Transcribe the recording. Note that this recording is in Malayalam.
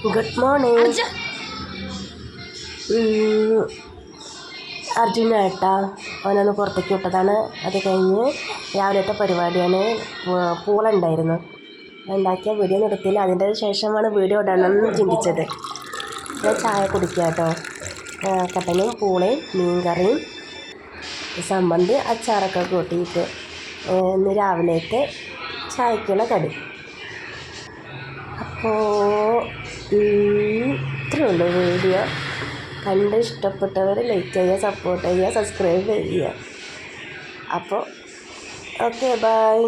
Good morning. അർജുനേട്ടാ അവനൊന്ന് പുറത്തേക്ക് വിട്ടതാണ്. അത് കഴിഞ്ഞ് രാവിലത്തെ പരിപാടിയാണ്. പൂളുണ്ടായിരുന്നു, ഉണ്ടാക്കിയ വീഡിയോ എടുത്തില്ല. അതിൻ്റെ ശേഷമാണ് വീഡിയോ ഇടണമെന്ന് ചിന്തിച്ചത്. ഞാൻ ചായ കുടിക്കുക കേട്ടോ. കട്ടനും പൂളയും മീൻകറിയും സമ്മന്തി അച്ചാറൊക്കെ കൂട്ടിയിട്ട് ഇന്ന് രാവിലത്തെ ചായക്കുള്ള കടി. അപ്പോൾ ഇത്രയുള്ളൂ വീഡിയോ. കണ്ട് ഇഷ്ടപ്പെട്ടവർ ലൈക്ക് ചെയ്യുക, സപ്പോർട്ട് ചെയ്യുക, സബ്സ്ക്രൈബ് ചെയ്യുക. അപ്പോൾ ഓക്കെ, ബൈ.